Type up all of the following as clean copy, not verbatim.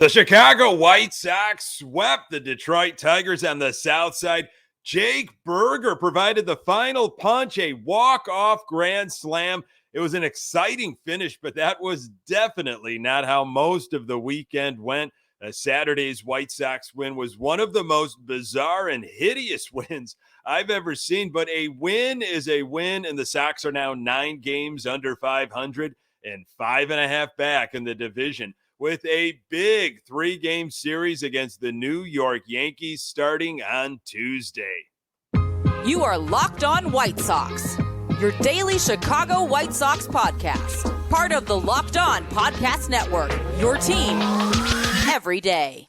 The Chicago White Sox swept the Detroit Tigers on the south side. Jake Burger provided the final punch, a walk-off grand slam. It was an exciting finish, but that was definitely not how most of the weekend went. Saturday's White Sox win was one of the most bizarre and hideous wins I've ever seen, but a win is a win, and the Sox are now 9 games under 500 and 5.5 back in the division, with a big 3-game series against the New York Yankees starting on Tuesday. You are Locked On White Sox, your daily Chicago White Sox podcast. Part of the Locked On Podcast Network, your team every day.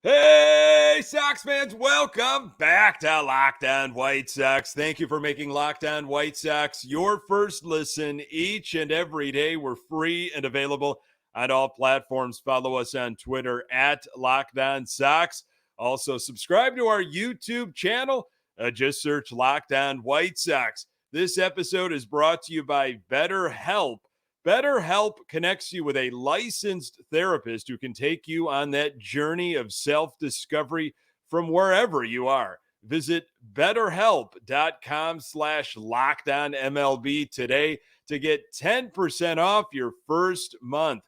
Hey, Sox fans, welcome back to Locked On White Sox. Thank you for making Locked On White Sox your first listen each and every day. We're free and available on all platforms. Follow us on Twitter at Locked On Sox. Also, subscribe to our YouTube channel. Just search Locked On White Sox. This episode is brought to you by BetterHelp. BetterHelp connects you with a licensed therapist who can take you on that journey of self-discovery from wherever you are. Visit betterhelp.com/lockedonmlb today to get 10% off your first month.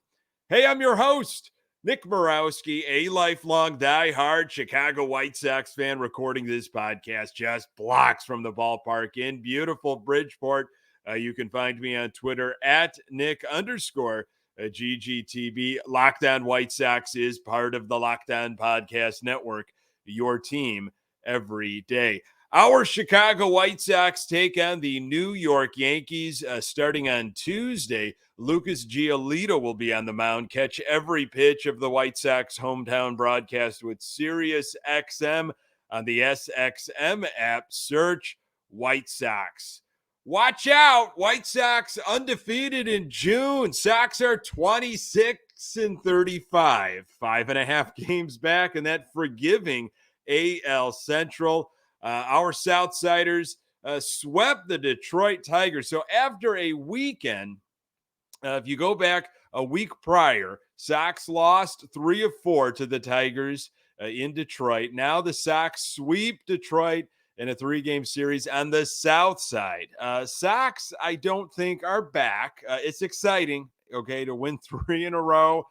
Hey, I'm your host, Nick Borowski, a lifelong diehard Chicago White Sox fan, recording this podcast just blocks from the ballpark in beautiful Bridgeport. You can find me on Twitter at Nick_GGTB. Locked On White Sox is part of the Locked On Podcast Network, your team every day. Our Chicago White Sox take on the New York Yankees starting on Tuesday. Lucas Giolito will be on the mound. Catch every pitch of the White Sox hometown broadcast with Sirius XM on the SXM app. Search White Sox. Watch out, White Sox undefeated in June. Sox are 26-35, 5.5 games back in that forgiving AL Central. Our Southsiders swept the Detroit Tigers. So after a weekend, if you go back a week prior, Sox lost 3 of 4 to the Tigers in Detroit. Now the Sox sweep Detroit in a 3-game series on the south side. Sox, I don't think, are back. It's exciting, okay, to win 3 in a row.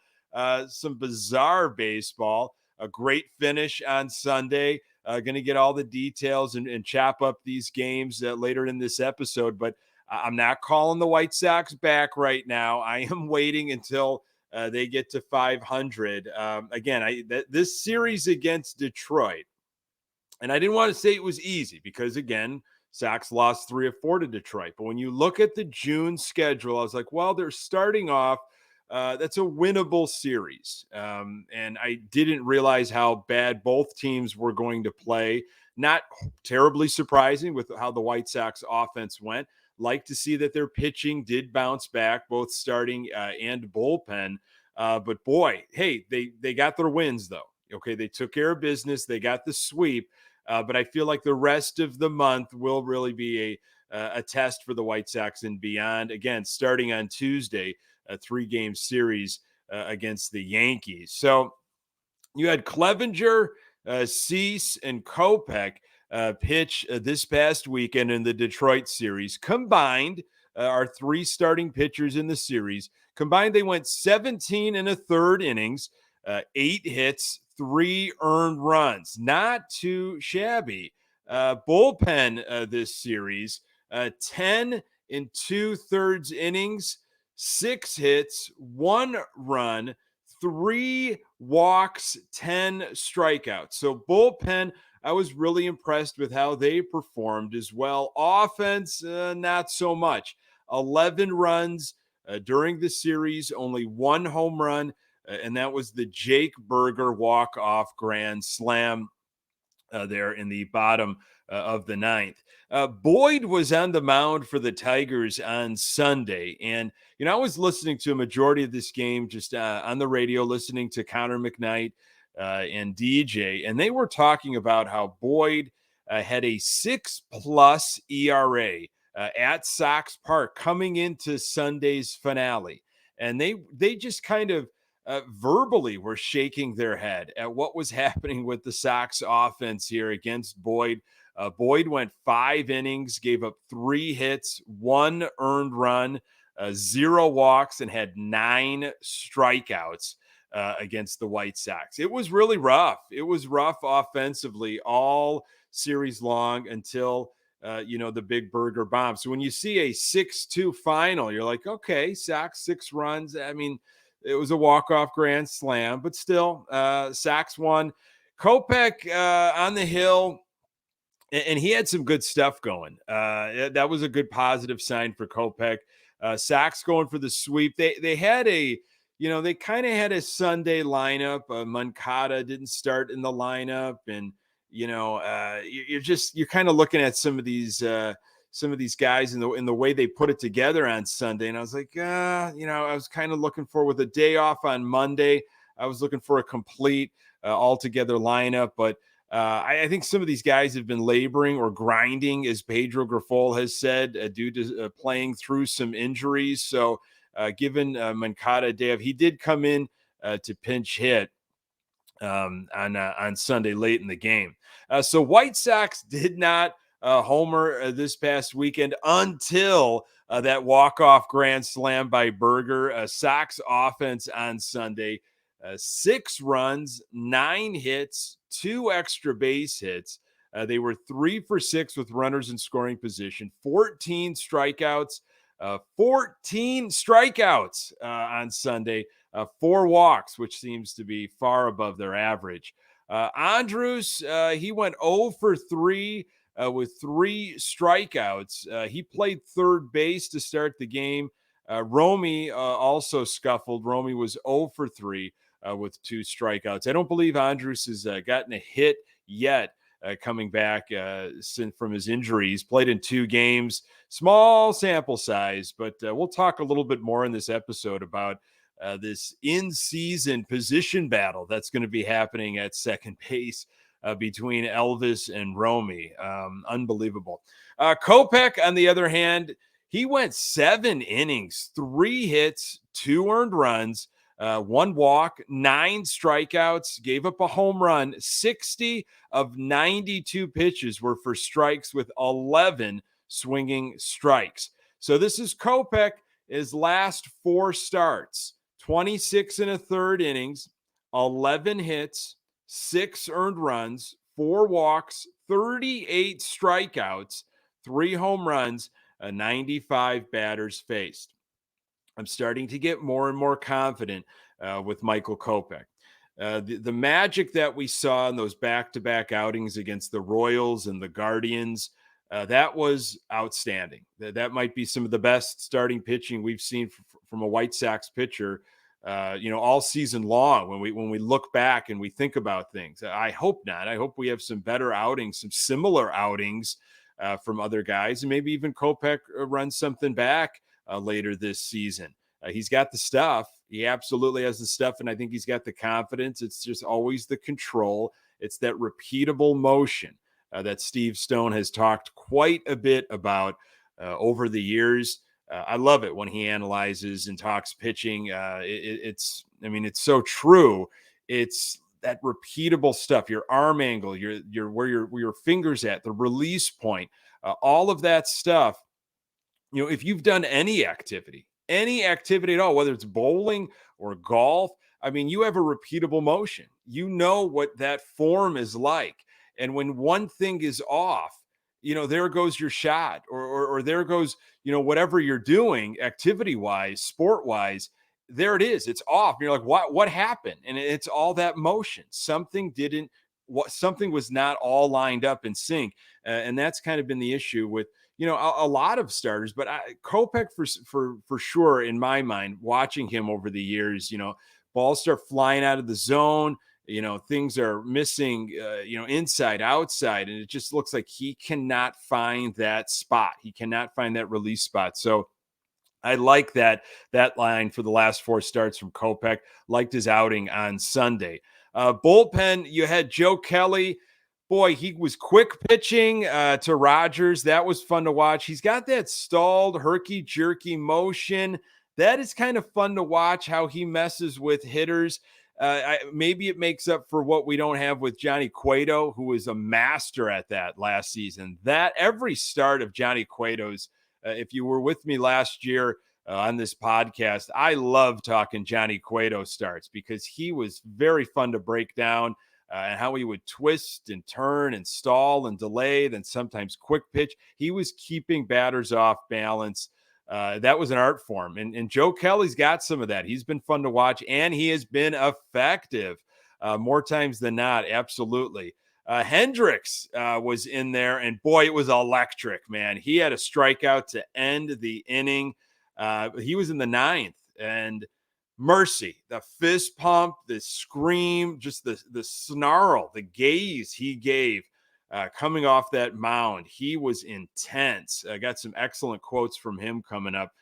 Some bizarre baseball. A great finish on Sunday. Going to get all the details and chop up these games later in this episode. But I'm not calling the White Sox back right now. I am waiting until they get to 500. This series against Detroit, and I didn't want to say it was easy because, again, Sox lost 3 of 4 to Detroit. But when you look at the June schedule, I was like, well, they're starting off. That's a winnable series. And I didn't realize how bad both teams were going to play. Not terribly surprising with how the White Sox offense went. Like to see that their pitching did bounce back, both starting and bullpen. But boy, hey, they got their wins, though. Okay, they took care of business. They got the sweep. But I feel like the rest of the month will really be a test for the White Sox and beyond. Again, starting on Tuesday, a 3-game series against the Yankees. So you had Clevinger, Cease, and Kopeck pitch this past weekend in the Detroit series. Combined, our 3 starting pitchers in the series. Combined, they went 17 1/3 innings, 8 hits, 3 earned runs. Not too shabby. Bullpen this series, 10 2/3 innings, 6 hits, 1 run, 3 walks, 10 strikeouts. So bullpen, I was really impressed with how they performed as well. Offense, not so much. 11 runs during the series, only 1 home run, and that was the Jake Burger walk-off grand slam there in the bottom of the 9th. Boyd was on the mound for the Tigers on Sunday. And, I was listening to a majority of this game just on the radio, listening to Connor McKnight and DJ. And they were talking about how Boyd had a 6+ ERA at Sox Park coming into Sunday's finale. And they just kind of verbally were shaking their head at what was happening with the Sox offense here against Boyd. Boyd went 5 innings, gave up 3 hits, 1 earned run, 0 walks, and had 9 strikeouts against the White Sox. It was really rough. It was rough offensively all series long until the big burger bomb. So when you see a 6-2 final, you're like, okay, Sox 6 runs. I mean, it was a walk-off grand slam, but still, Sox won. Kopeck on the hill, and he had some good stuff going. That was a good positive sign for Kopeck. Sox going for the sweep. They had they kind of had a Sunday lineup. Moncada didn't start in the lineup, and you're kind of looking at some of these guys in the way they put it together on Sunday, and I was like, I was kind of looking for, with a day off on Monday, I was looking for a complete altogether lineup, but I think some of these guys have been laboring or grinding, as Pedro Grifol has said, due to playing through some injuries. So given Moncada a day off, he did come in to pinch hit on Sunday late in the game. So White Sox did not homer this past weekend until that walk-off grand slam by Berger. Sox offense on Sunday, 6 runs, 9 hits, 2 extra base hits. They were 3 for 6 with runners in scoring position, 14 strikeouts on Sunday, 4 walks, which seems to be far above their average. Andrus, he went 0 for 3 with 3 strikeouts. He played third base to start the game. Romy also scuffled. Romy was 0 for 3 with 2 strikeouts. I don't believe Andrus has gotten a hit yet coming back from his injury. He's played in 2 games, small sample size, but we'll talk a little bit more in this episode about this in-season position battle that's going to be happening at second base between Elvis and Romy. Unbelievable. Kopeck, on the other hand, he went 7 innings, 3 hits, 2 earned runs, 1 walk, 9 strikeouts, gave up a home run. 60 of 92 pitches were for strikes, with 11 swinging strikes. So this is Kopeck, his last 4 starts. 26 1/3 innings, 11 hits, 6 earned runs, 4 walks, 38 strikeouts, 3 home runs, 95 batters faced. I'm starting to get more and more confident with Michael Kopech. The magic that we saw in those back-to-back outings against the Royals and the Guardians, that was outstanding. That might be some of the best starting pitching we've seen from a White Sox pitcher, all season long. When we look back and we think about things, I hope not. I hope we have some better outings, some similar outings from other guys, and maybe even Kopeck runs something back later this season. He's got the stuff. He absolutely has the stuff, and I think he's got the confidence. It's just always the control. It's that repeatable motion that Steve Stone has talked quite a bit about over the years. I love it when he analyzes and talks pitching. It's so true. It's that repeatable stuff, your arm angle, your where your fingers at, the release point, all of that stuff. If you've done any activity at all, whether it's bowling or golf, you have a repeatable motion. You know what that form is like. And when one thing is off, there goes your shot, or there goes, whatever you're doing activity-wise, sport-wise, there it is. It's off. And you're like, what happened? And it's all that motion. Something was not all lined up in sync. And that's kind of been the issue with, a lot of starters, but Kopeck for sure, in my mind, watching him over the years, balls start flying out of the zone, things are missing, inside, outside, and it just looks like he cannot find that spot. He cannot find that release spot. So I like that line for the last 4 starts from Kopeck. Liked his outing on Sunday. Bullpen, you had Joe Kelly. boy, he was quick pitching to Rogers. That was fun to watch. He's got that stalled, herky-jerky motion. That is kind of fun to watch, how he messes with hitters. Maybe it makes up for what we don't have with Johnny Cueto, who was a master at that last season. That every start of Johnny Cueto's, if you were with me last year on this podcast, I love talking Johnny Cueto starts because he was very fun to break down. And how he would twist and turn and stall and delay, then sometimes quick pitch. He was keeping batters off balance. That was an art form. And Joe Kelly's got some of that. He's been fun to watch, and he has been effective more times than not. Absolutely. Hendricks was in there, and boy, it was electric, man. He had a strikeout to end the inning. He was in the ninth, and mercy, the fist pump, the scream, just the snarl, the gaze he gave coming off that mound. He was intense. I got some excellent quotes from him coming up.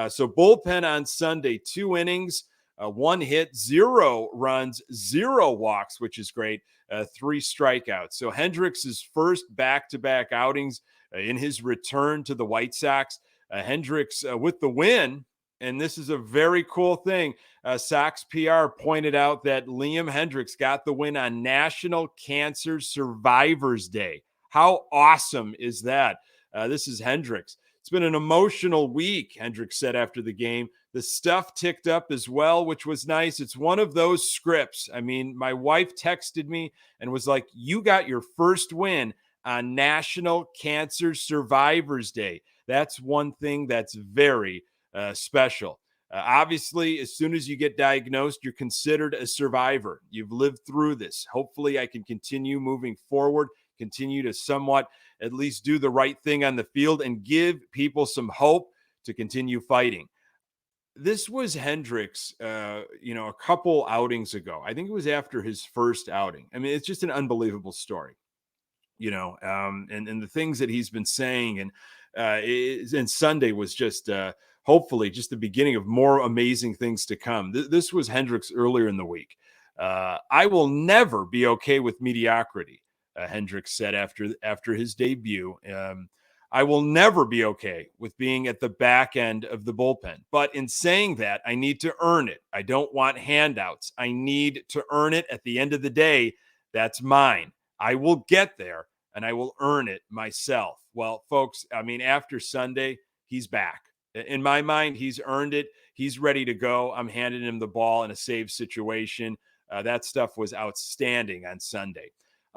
So bullpen on Sunday, 2 innings, 1 hit, 0 runs, 0 walks, which is great, 3 strikeouts. So Hendricks' first back-to-back outings in his return to the White Sox. Hendricks with the win. And this is a very cool thing. Sox PR pointed out that Liam Hendricks got the win on National Cancer Survivors Day. How awesome is that? This is Hendricks. It's been an emotional week, Hendricks said after the game. The stuff ticked up as well, which was nice. It's one of those scripts. I mean, my wife texted me and was like, you got your first win on National Cancer Survivors Day. That's one thing that's very special. Obviously, as soon as you get diagnosed, you're considered a survivor. You've lived through this. Hopefully, I can continue moving forward, continue to somewhat at least do the right thing on the field and give people some hope to continue fighting. This was Hendricks, a couple outings ago. I think it was after his first outing. I mean, it's just an unbelievable story, and the things that he's been saying. And Sunday was just hopefully just the beginning of more amazing things to come. This was Hendricks earlier in the week. I will never be okay with mediocrity, Hendricks said after his debut. I will never be okay with being at the back end of the bullpen. But in saying that, I need to earn it. I don't want handouts. I need to earn it at the end of the day. That's mine. I will get there, and I will earn it myself. Well, folks, I mean, after Sunday, he's back. In my mind, he's earned it. He's ready to go. I'm handing him the ball in a save situation. That stuff was outstanding on Sunday.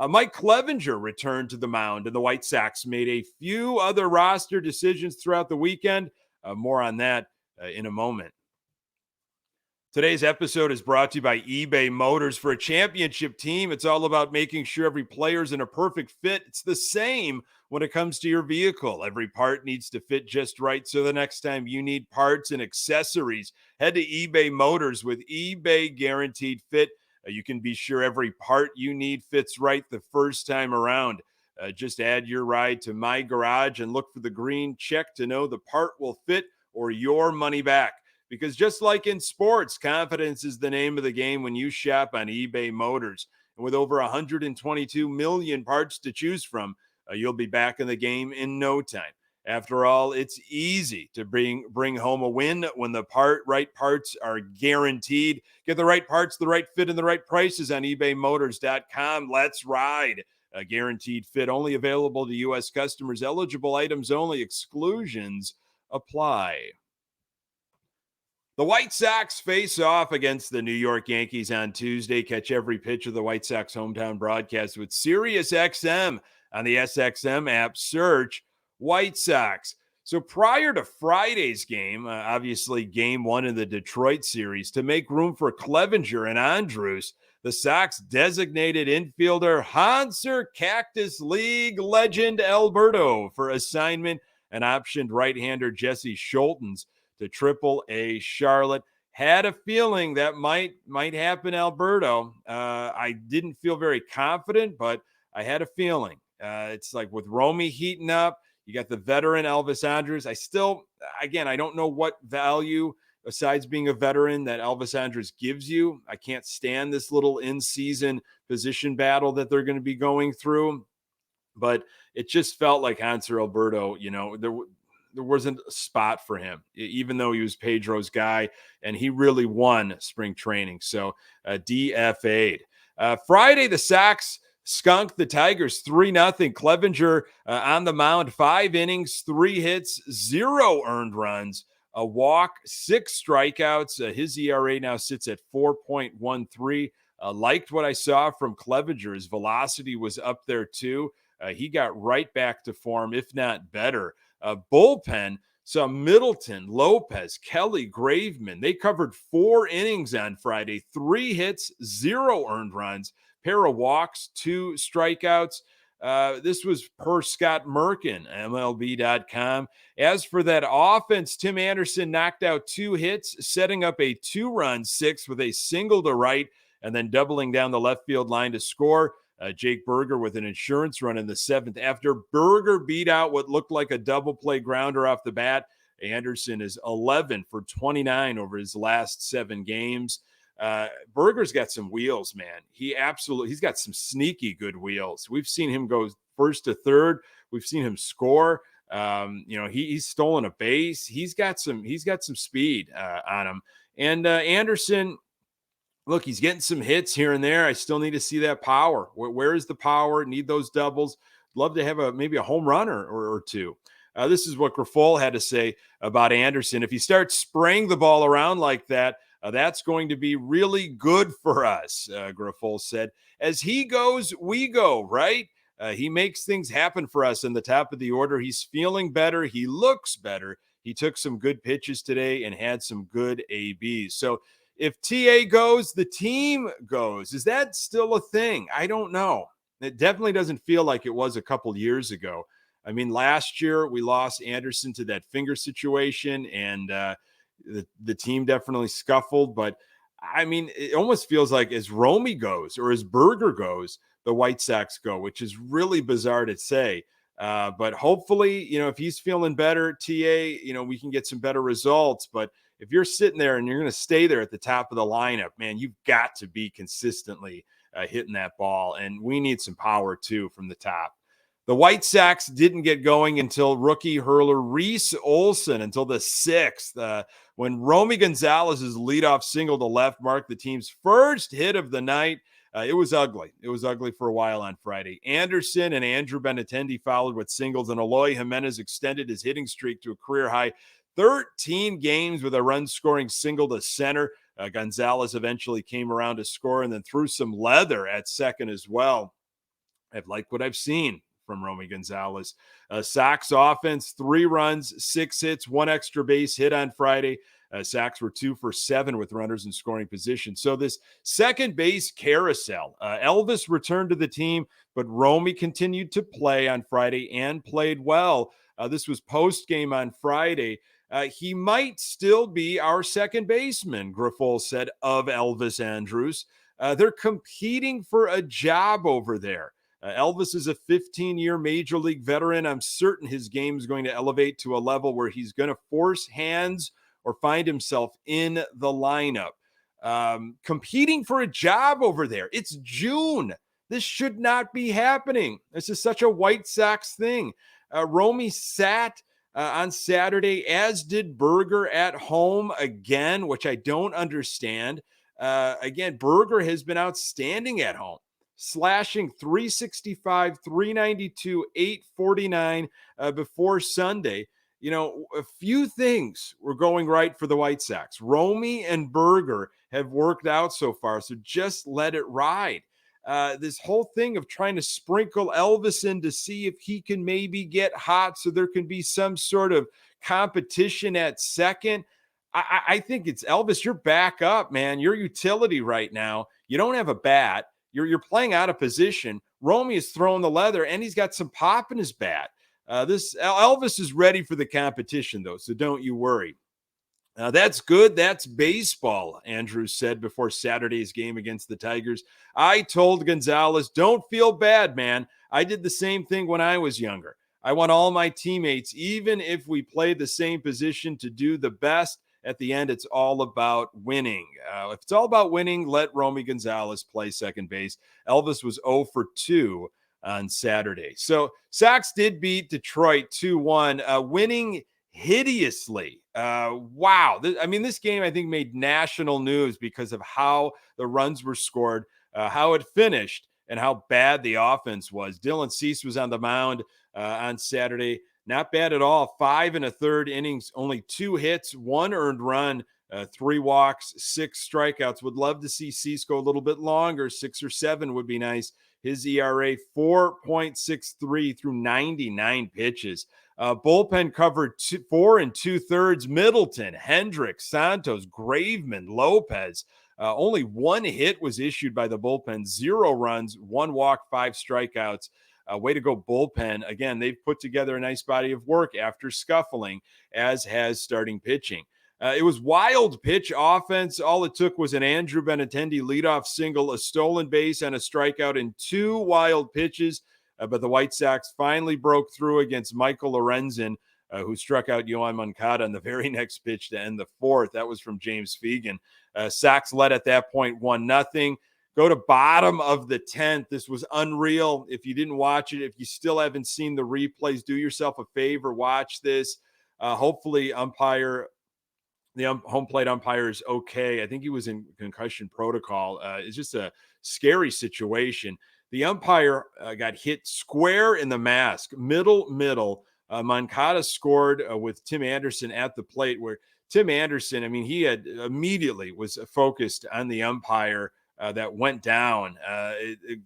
Mike Clevinger returned to the mound, and the White Sox made a few other roster decisions throughout the weekend. More on that in a moment. Today's episode is brought to you by eBay Motors. For a championship team, it's all about making sure every player's in a perfect fit. It's the same when it comes to your vehicle. Every part needs to fit just right. So the next time you need parts and accessories, head to eBay Motors. With eBay Guaranteed Fit, you can be sure every part you need fits right the first time around. Just add your ride to My Garage and look for the green check to know the part will fit or your money back. Because just like in sports, confidence is the name of the game when you shop on eBay Motors. And with over 122 million parts to choose from, you'll be back in the game in no time. After all, it's easy to bring home a win when the right parts are guaranteed. Get the right parts, the right fit, and the right prices on ebaymotors.com. Let's ride. A guaranteed fit only available to U.S. customers. Eligible items only. Exclusions apply. The White Sox face off against the New York Yankees on Tuesday. Catch every pitch of the White Sox hometown broadcast with SiriusXM on the SXM app. Search White Sox. So prior to Friday's game, obviously game 1 in the Detroit series, to make room for Clevinger and Andrus, the Sox designated infielder Hanser Cactus League legend Alberto for assignment and optioned right-hander Jesse Scholtens to Triple-A Charlotte. Had a feeling that might happen, Alberto. I didn't feel very confident, but I had a feeling. It's like with Romy heating up, you got the veteran Elvis Andrus. I don't know what value, besides being a veteran, that Elvis Andrus gives you. I can't stand this little in-season position battle that they're going to be going through. but it just felt like Hanser Alberto, there wasn't a spot for him, even though he was Pedro's guy, and he really won spring training. So DFA'd. Friday, the Sox skunked the Tigers 3-0. Clevinger on the mound, 5 innings, 3 hits, 0 earned runs, a walk, 6 strikeouts. His ERA now sits at 4.13. Liked what I saw from Clevinger. His velocity was up there too. He got right back to form, if not better. Bullpen, so Middleton, Lopez, Kelly, Graveman, they covered 4 innings on Friday, 3 hits, 0 earned runs, pair of walks, 2 strikeouts. This was per Scott Merkin, MLB.com. As for that offense, Tim Anderson knocked out 2 hits, setting up a 2-run 6th with a single to right, and then doubling down the left field line to score. Jake Berger with an insurance run in the 7th. After Berger beat out what looked like a double play grounder off the bat, Anderson is 11 for 29 over his last 7 games. Berger's got some wheels, man. He's got some sneaky good wheels. We've seen him go first to third. We've seen him score. He's stolen a base. He's got some speed on him. And Anderson, look, he's getting some hits here and there. I still need to see that power. Where is the power? Need those doubles. Love to have maybe a home run or two. This is what Grifol had to say about Anderson. If he starts spraying the ball around like that, that's going to be really good for us, Grifol said. As he goes, we go, right? He makes things happen for us in the top of the order. He's feeling better. He looks better. He took some good pitches today and had some good ABs. So if TA goes, the team goes. Is that still a thing? I don't know. It definitely doesn't feel like it was a couple years ago. I mean, last year we lost Anderson to that finger situation, and the team definitely scuffled. But, I mean, it almost feels like as Romy goes or as Berger goes, the White Sox go, which is really bizarre to say. But hopefully, if he's feeling better, TA, we can get some better results. But if you're sitting there and you're going to stay there at the top of the lineup, man, you've got to be consistently hitting that ball. And we need some power, too, from the top. The White Sox didn't get going until rookie hurler Reese Olson until the 6th, when Romy Gonzalez's leadoff single to left marked the team's first hit of the night. It was ugly. It was ugly for a while on Friday. Anderson and Andrew Benintendi followed with singles, and Eloy Jimenez extended his hitting streak to a career-high 13 games with a run-scoring single to center. Gonzalez eventually came around to score and then threw some leather at second as well. I've liked what I've seen from Romy Gonzalez. Sox offense, 3 runs, 6 hits, 1 extra base hit on Friday. Sox were 2 for 7 with runners in scoring position. So this second base carousel, Elvis returned to the team, but Romy continued to play on Friday and played well. This was post-game on Friday. He might still be our second baseman, Grifol said of Elvis Andrus. They're competing for a job over there. Elvis is a 15-year major league veteran. I'm certain his game is going to elevate to a level where he's going to force hands or find himself in the lineup. Competing for a job over there. It's June. This should not be happening. This is such a White Sox thing. Romy sat on Saturday, as did Berger at home again, which I don't understand. Again, Berger has been outstanding at home, slashing 365, 392, 849 before Sunday. A few things were going right for the White Sox. Romy and Berger have worked out so far, so just let it ride. This whole thing of trying to sprinkle Elvis in to see if he can maybe get hot so there can be some sort of competition at second. I think it's Elvis, you're back up, man. You're utility right now. You don't have a bat. You're playing out of position. Romy is throwing the leather, and he's got some pop in his bat. This Elvis is ready for the competition, though, so don't you worry. That's good. That's baseball, Andrews said before Saturday's game against the Tigers. I told Gonzalez, don't feel bad, man. I did the same thing when I was younger. I want all my teammates, even if we play the same position, to do the best. At the end, it's all about winning. If it's all about winning, let Romy Gonzalez play second base. Elvis was 0 for 2 on Saturday. So Sox did beat Detroit 2-1, winning hideously. Wow. This game, I think, made national news because of how the runs were scored, how it finished, and how bad the offense was. Dylan Cease was on the mound on Saturday. Not bad at all. 5 1/3 innings, only 2 hits, 1 earned run, 3 walks, 6 strikeouts. Would love to see Cease go a little bit longer. 6 or 7 would be nice. His ERA 4.63 through 99 pitches. Bullpen covered 4 2/3. Middleton, Hendricks, Santos, Graveman, Lopez. Only 1 hit was issued by the bullpen. 0 runs, 1 walk, 5 strikeouts. Way to go, bullpen. Again, they've put together a nice body of work after scuffling, as has starting pitching. It was wild pitch offense. All it took was an Andrew Benintendi leadoff single, a stolen base, and a strikeout in 2 wild pitches. But the White Sox finally broke through against Michael Lorenzen, who struck out Yoan Moncada on the very next pitch to end the 4th. That was from James Fegan. Sox led at that point 1-0. Go to bottom of the 10th. This was unreal. If you didn't watch it, if you still haven't seen the replays, do yourself a favor, watch this. Hopefully the home plate umpire is okay. I think he was in concussion protocol. It's just a scary situation. The umpire got hit square in the mask, middle. Moncada scored with Tim Anderson at the plate, where Tim Anderson, he had immediately was focused on the umpire that went down.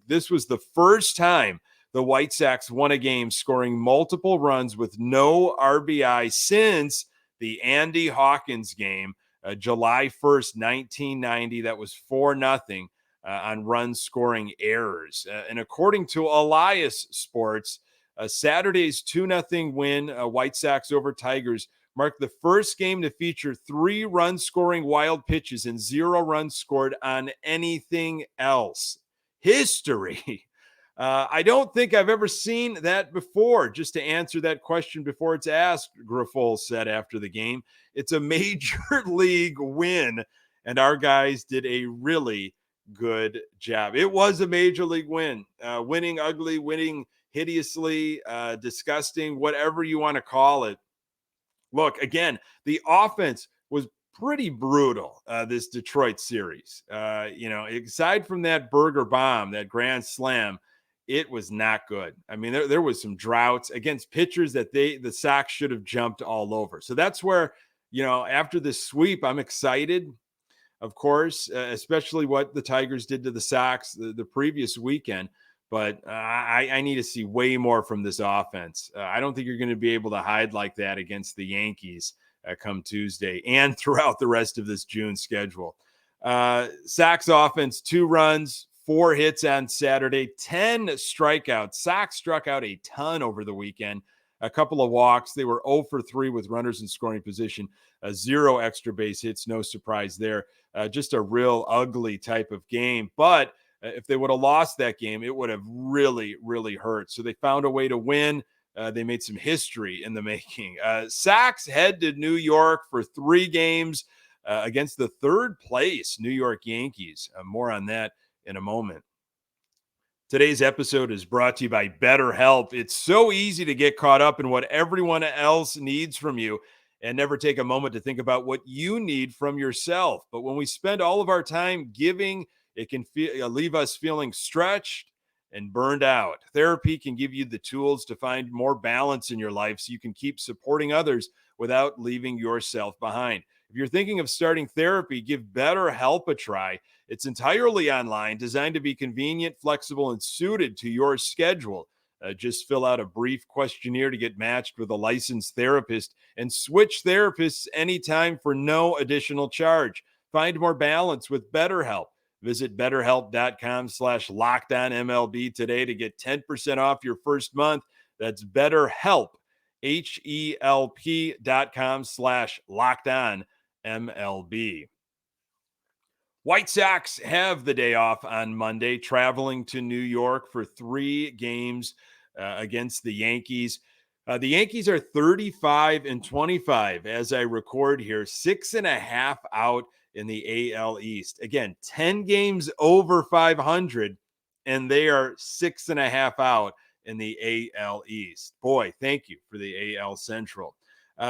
This was the first time the White Sox won a game scoring multiple runs with no RBI since the Andy Hawkins game, July 1st, 1990. That was 4-0 on run scoring errors. And according to Elias Sports, Saturday's 2-0 win, White Sox over Tigers, marked the first game to feature 3 run scoring wild pitches and 0 runs scored on anything else. History. I don't think I've ever seen that before. Just to answer that question before it's asked, Grifol said after the game, it's a major league win, and our guys did a really good job. It was a major league win. Winning ugly, winning hideously, disgusting, whatever you want to call it. Look, again, the offense was pretty brutal this Detroit series. Aside from that burger bomb, that grand slam, it was not good. There was some droughts against pitchers that the Sox should have jumped all over. So that's where, after this sweep, I'm excited, of course, especially what the Tigers did to the Sox the previous weekend. But I need to see way more from this offense. I don't think you're going to be able to hide like that against the Yankees come Tuesday and throughout the rest of this June schedule. Sox offense, 2 runs, 4 hits on Saturday, 10 strikeouts. Sox struck out a ton over the weekend, a couple of walks. They were 0 for 3 with runners in scoring position, 0 extra base hits. No surprise there. Just a real ugly type of game. But if they would have lost that game, it would have really, really hurt. So they found a way to win. They made some history in the making. Sox head to New York for 3 games against the 3rd place New York Yankees. More on that in a moment. Today's episode is brought to you by BetterHelp. It's so easy to get caught up in what everyone else needs from you and never take a moment to think about what you need from yourself. But when we spend all of our time giving, it can leave us feeling stretched and burned out. Therapy can give you the tools to find more balance in your life so you can keep supporting others without leaving yourself behind. If you're thinking of starting therapy, give BetterHelp a try. It's entirely online, designed to be convenient, flexible, and suited to your schedule. Just fill out a brief questionnaire to get matched with a licensed therapist and switch therapists anytime for no additional charge. Find more balance with BetterHelp. Visit BetterHelp.com/LockedOnMLB today to get 10% off your first month. That's BetterHelp, HELP.com/LockedOnMLB. White Sox have the day off on Monday, traveling to New York for 3 games against the Yankees. The Yankees are 35-25 as I record here, 6.5 out in the AL East. Again, 10 games over 500 and they are 6.5 out in the AL East. Boy, thank you for the AL Central.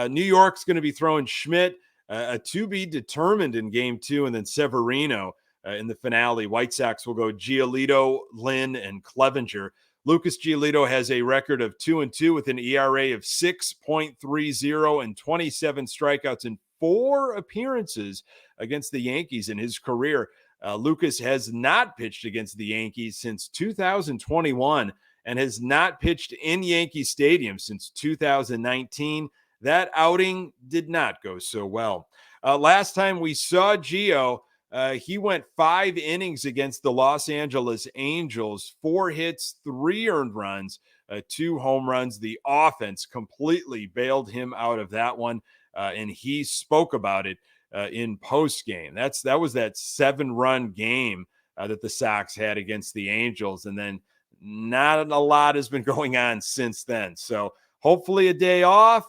New York's going to be throwing Schmidt, a to be determined in game 2, and then Severino in the finale. White Sox will go Giolito, Lynn, and Clevinger. Lucas Giolito has a record of 2-2 with an ERA of 6.30 and 27 strikeouts in 4 appearances against the Yankees in his career. Lucas has not pitched against the Yankees since 2021 and has not pitched in Yankee Stadium since 2019. That outing did not go so well. Last time we saw Gio, he went 5 innings against the Los Angeles Angels, 4 hits, 3 earned runs, 2 home runs. The offense completely bailed him out of that one, and he spoke about it in postgame. That was that 7-run game that the Sox had against the Angels, and then not a lot has been going on since then. So hopefully a day off,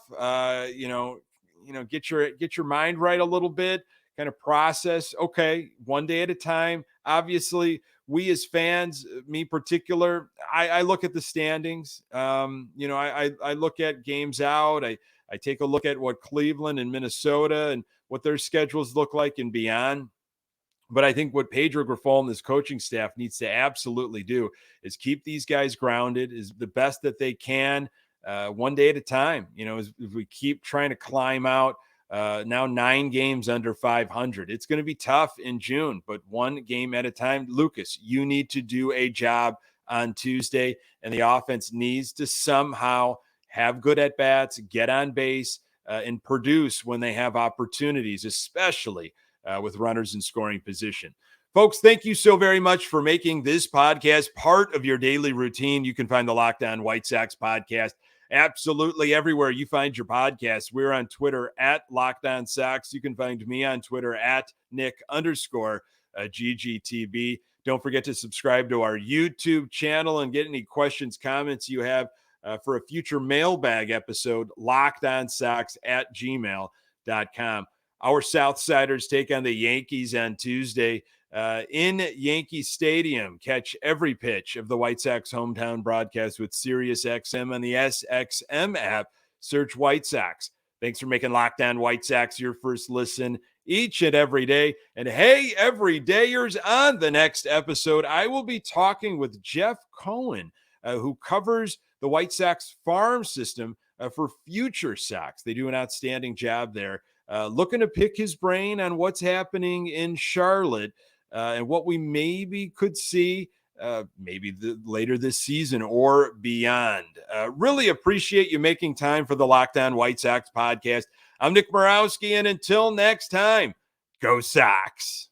get your mind right a little bit, kind of process, okay, one day at a time. Obviously, we as fans, me particular, I look at the standings. I look at games out. I take a look at what Cleveland and Minnesota and what their schedules look like and beyond. But I think what Pedro Grifol and his coaching staff needs to absolutely do is keep these guys grounded, is the best that they can, one day at a time. As we keep trying to climb out, now 9 games under 500. It's going to be tough in June, but one game at a time. Lucas, you need to do a job on Tuesday, and the offense needs to somehow have good at-bats, get on base, and produce when they have opportunities, especially with runners in scoring position. Folks, thank you so very much for making this podcast part of your daily routine. You can find the Locked On White Sox podcast absolutely everywhere you find your podcast. We're on Twitter at Locked On Sox. You can find me on Twitter at Nick_GGTB. Don't forget to subscribe to our YouTube channel and get any questions, comments you have for a future mailbag episode, lockedonsox@gmail.com. Our Southsiders take on the Yankees on Tuesday in Yankee Stadium. Catch every pitch of the White Sox hometown broadcast with SiriusXM on the SXM app. Search White Sox. Thanks for making Locked On White Sox your first listen each and every day. And hey, everydayers, on the next episode, I will be talking with Jeff Cohen, who covers the White Sox farm system for Future Sox. They do an outstanding job there. Looking to pick his brain on what's happening in Charlotte and what we maybe could see later this season or beyond. Really appreciate you making time for the Locked On White Sox podcast. I'm Nick Borowski, and until next time, go Sox.